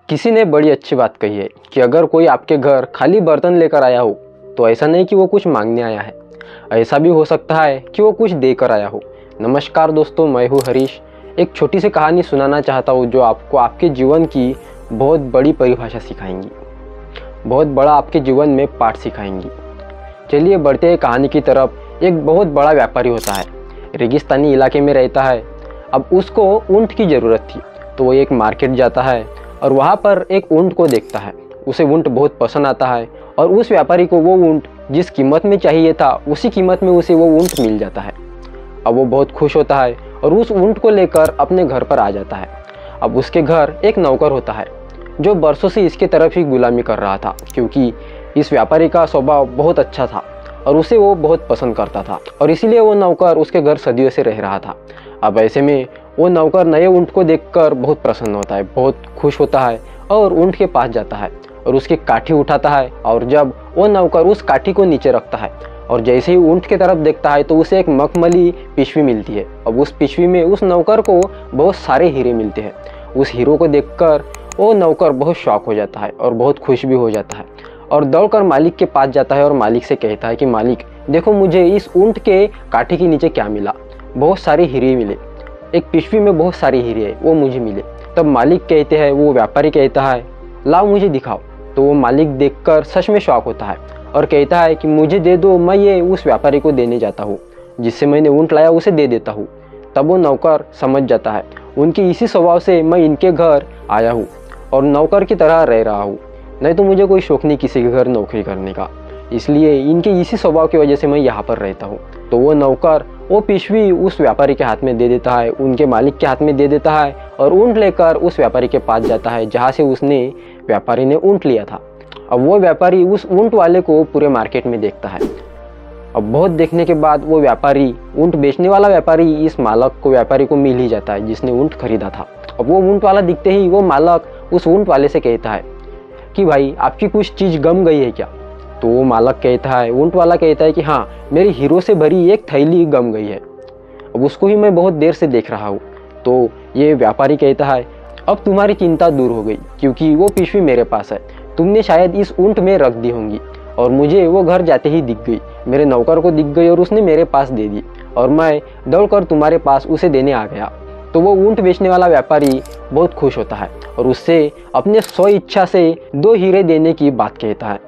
किसी ने बड़ी अच्छी बात कही है कि अगर कोई आपके घर खाली बर्तन लेकर आया हो तो ऐसा नहीं कि वो कुछ मांगने आया है, ऐसा भी हो सकता है कि वो कुछ देकर आया हो। नमस्कार दोस्तों, मैं हूँ हरीश। एक छोटी सी कहानी सुनाना चाहता हूँ जो आपको आपके जीवन की बहुत बड़ी परिभाषा सिखाएंगी, बहुत बड़ा आपके जीवन में पाठ सिखाएंगी। चलिए बढ़ते हैं कहानी की तरफ। एक बहुत बड़ा व्यापारी होता है, रेगिस्तानी इलाके में रहता है। अब उसको ऊँट की ज़रूरत थी तो वो एक मार्केट जाता है और वहाँ पर एक ऊँट को देखता है। उसे ऊँट बहुत पसंद आता है और उस व्यापारी को वो ऊँट जिस कीमत में चाहिए था उसी कीमत में उसे वो ऊँट मिल जाता है। अब वो बहुत खुश होता है और उस ऊँट को लेकर अपने घर पर आ जाता है। अब उसके घर एक नौकर होता है जो बरसों से इसके तरफ ही गुलामी कर रहा था, क्योंकि इस व्यापारी का स्वभाव बहुत अच्छा था और उसे वो बहुत पसंद करता था और इसीलिए वो नौकर उसके घर सदियों से रह रहा था। अब ऐसे में वो नौकर नए ऊँट को देखकर बहुत प्रसन्न होता है, बहुत खुश होता है और ऊँट के पास जाता है और उसकी काठी उठाता है। और जब वो नौकर उस काठी को नीचे रखता है और जैसे ही ऊँट की तरफ देखता है तो उसे एक मखमली पिशवी मिलती है। अब उस पिशवी में उस नौकर को बहुत सारे हीरे मिलते हैं। उस हीरो को देखकर वो नौकर बहुत शॉक हो जाता है और बहुत खुश भी हो जाता है और दौड़कर मालिक के पास जाता है और मालिक से कहता है कि मालिक देखो, मुझे इस ऊँट के काठी के नीचे क्या मिला। बहुत सारे हीरे मिले, एक पिशवी में बहुत सारे हीरे है वो मुझे मिले। तब मालिक कहते हैं, वो व्यापारी कहता है लाओ मुझे दिखाओ। तो वो मालिक देखकर सच में शॉक होता है और कहता है कि मुझे दे दो, मैं ये उस व्यापारी को देने जाता हूँ, जिससे मैंने ऊँट लाया उसे दे देता हूँ। तब वो नौकर समझ जाता है उनके इसी स्वभाव से मैं इनके घर आया हूँ और नौकर की तरह रह रहा हूँ, नहीं तो मुझे कोई शौक नहीं किसी के घर नौकरी करने का, इसलिए इनके इसी स्वभाव की वजह से मैं यहाँ पर रहता हूँ। तो वो नौकर वो पिशवी उस व्यापारी के हाथ में दे देता है, उनके मालिक के हाथ में दे देता है और ऊँट लेकर उस व्यापारी के पास जाता है जहाँ से उसने व्यापारी ने ऊँट लिया था। अब वो व्यापारी उस ऊँट वाले को पूरे मार्केट में देखता है। अब बहुत देखने के बाद वो व्यापारी, ऊँट बेचने वाला व्यापारी, इस मालक को व्यापारी को मिल ही जाता है जिसने ऊँट खरीदा था। अब वो ऊँट वाला दिखते ही वो मालक उस ऊँट वाले से कहता है कि भाई आपकी कुछ चीज़ गम गई है क्या। तो वो मालक कहता है, ऊँट वाला कहता है कि हाँ, मेरी हीरो से भरी एक थैली गम गई है, अब उसको ही मैं बहुत देर से देख रहा हूँ। तो ये व्यापारी कहता है अब तुम्हारी चिंता दूर हो गई, क्योंकि वो पिशवी मेरे पास है, तुमने शायद इस ऊँट में रख दी होंगी और मुझे वो घर जाते ही दिख गई, मेरे नौकर को दिख गई और उसने मेरे पास दे दी और मैं दौड़कर तुम्हारे पास उसे देने आ गया। तो वो ऊँट बेचने वाला व्यापारी बहुत खुश होता है और उससे अपने स्व इच्छा से 2 हीरे देने की बात कहता है।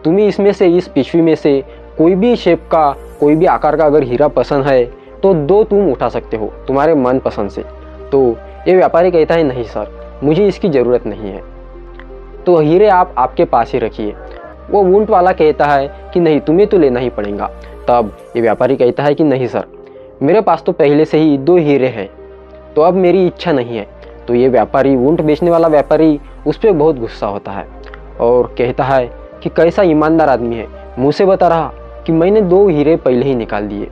तुम्हें इसमें से, इस पिशवी में से कोई भी शेप का, कोई भी आकार का अगर हीरा पसंद है तो 2 तुम उठा सकते हो तुम्हारे मन पसंद से। तो ये व्यापारी कहता है नहीं सर, मुझे इसकी ज़रूरत नहीं है, तो हीरे आप आपके पास ही रखिए। वो ऊँट वाला कहता है कि नहीं, तुम्हें तो लेना ही पड़ेगा। तब ये व्यापारी कहता है कि नहीं सर, मेरे पास तो पहले से ही 2 हीरे हैं, तो अब मेरी इच्छा नहीं है। तो ये व्यापारी, ऊँट बेचने वाला व्यापारी, उस पर बहुत गुस्सा होता है और कहता है कि कैसा ईमानदार आदमी है, मुझसे बता रहा कि मैंने 2 हीरे पहले ही निकाल दिए।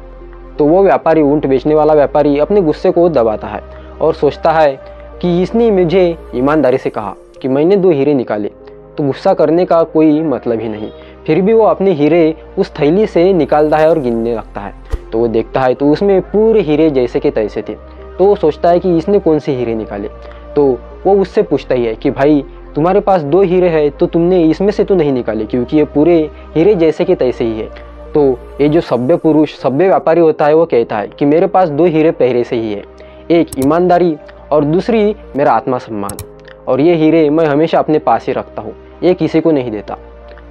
तो वो व्यापारी, ऊँट बेचने वाला व्यापारी, अपने गुस्से को दबाता है और सोचता है कि इसने मुझे ईमानदारी से कहा कि मैंने 2 हीरे निकाले, तो गुस्सा करने का कोई मतलब ही नहीं। फिर भी वो अपने हीरे उस थैली से निकालता है और गिनने लगता है। तो वो देखता है तो उसमें पूरे हीरे जैसे के तैसे थे। तो वो सोचता है कि इसने कौन से हीरे निकाले। तो वो उससे पूछता ही है कि भाई तुम्हारे पास 2 हीरे हैं तो तुमने इसमें से तो नहीं निकाले, क्योंकि ये पूरे हीरे जैसे के तैसे ही है। तो ये जो सभ्य पुरुष, सभ्य व्यापारी होता है वो कहता है कि मेरे पास 2 हीरे पहले से ही है, एक ईमानदारी और दूसरी मेरा आत्मसम्मान, और ये हीरे मैं हमेशा अपने पास ही रखता हूँ, ये किसी को नहीं देता।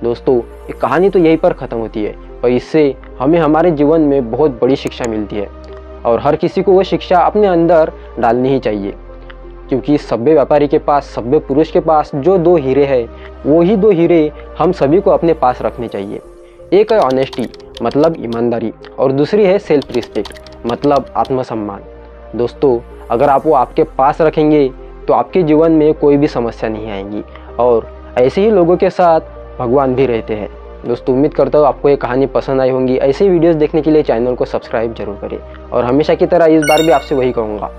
दोस्तों, ये कहानी तो यहीं पर ख़त्म होती है और इससे हमें हमारे जीवन में बहुत बड़ी शिक्षा मिलती है और हर किसी को वो शिक्षा अपने अंदर डालनी ही चाहिए, क्योंकि सभ्य व्यापारी के पास, सभ्य पुरुष के पास जो 2 हीरे हैं वो ही 2 हीरे हम सभी को अपने पास रखने चाहिए। एक है ऑनेस्टी मतलब ईमानदारी और दूसरी है सेल्फ रिस्पेक्ट मतलब आत्मसम्मान। दोस्तों, अगर आप वो आपके पास रखेंगे तो आपके जीवन में कोई भी समस्या नहीं आएगी और ऐसे ही लोगों के साथ भगवान भी रहते हैं। दोस्तों, उम्मीद करता हूँ आपको ये कहानी पसंद आई होंगी। ऐसे वीडियोस देखने के लिए चैनल को सब्सक्राइब जरूर करें और हमेशा की तरह इस बार भी आपसे वही कहूँगा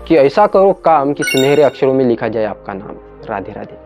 कि ऐसा करो काम कि सुनहरे अक्षरों में लिखा जाए आपका नाम। राधे राधे।